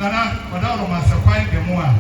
Nana, without my supply the more.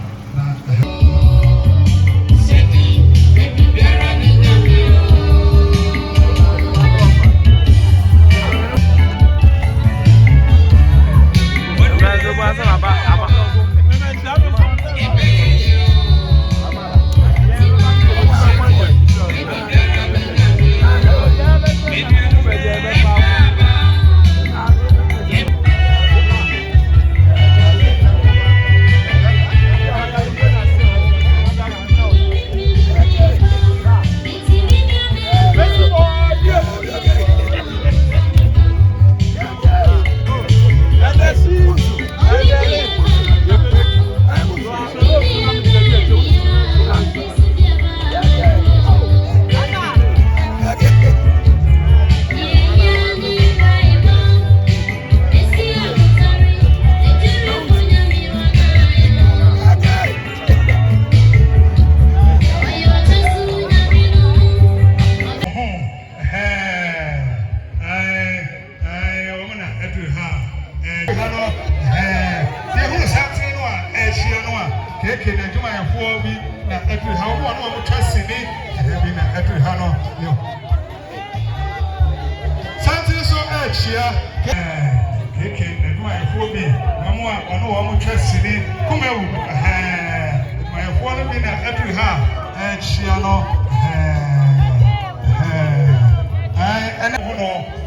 Keke na juma ya fuo bi na every how one of trust ni bi na every how no yo something so here keke na juma ya fuo bi mamu a ono wo trust ni kumewu ma ya fuo no bi na every how here no ene ho no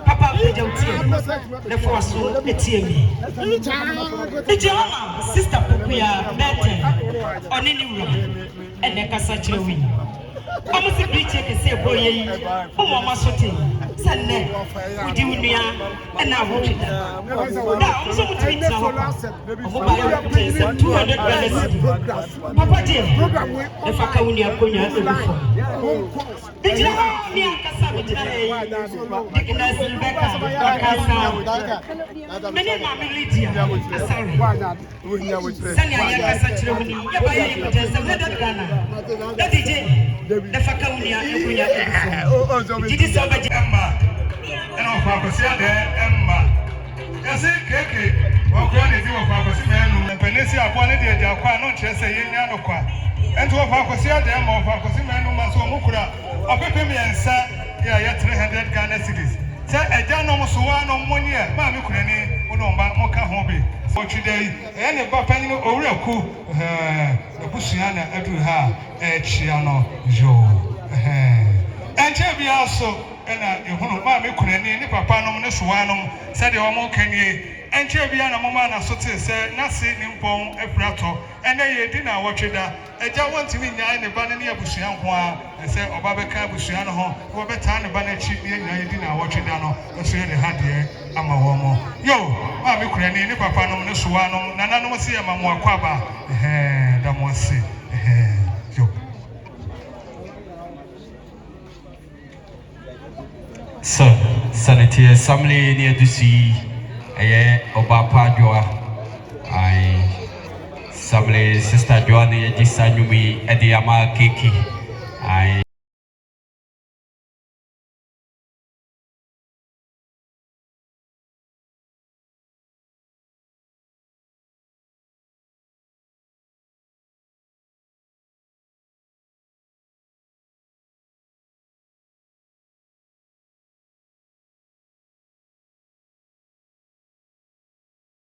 Papa, the force will be Sister Pukuya, better on any room, and the Casachewi. Almost a breach, I can say, boy, Mama Sotin, Sunday, Udunia, and now watch it. Now, so much in $200. Papa, the Fakaunia Punya. Did you know me and Cassavage? Many mammy Lydia, sorry. Sanya Cassachoni, Yabaya, the DJ, the Fakaunia, did you so much Emma? And of Pacosia, Emma. Yes, Keke, or Granny, you of Pacosian, and Penesia, Quantity, Aqua, not just a Yanaqua. And to a Pacosia, the Emma of Pacosiman, Masomukura, or Pepemi and Sa, yeah, 300 Ghana cities. Say a Jano Suano 1 year, Mammy Kurani, Unomba, Moka Hobby. For today, and a Papano Oraku, the Pusiana, Edruha, Chiano, Joe. And Chabi also. And you know, Mammy Kurani, Papano, Suano, said the Omo Kenny, and Chabiana Momana Sote said, Nasi, Nimpon, Eprato, and they didn't watch it. I just want to be in the Banania Busian, and say, Obabaka Busiano, Robertan, the Banet, and didn't watch it down, or say the had here, I'm a woman. Yo, Mammy Kurani, Papano, Suano, Nana, see a Mamma Quaba, that was see. So, Sanity Assembly near the sea, Oba Padua, I Assembly Sister Joanne Gisanumi, Ediama Kiki, I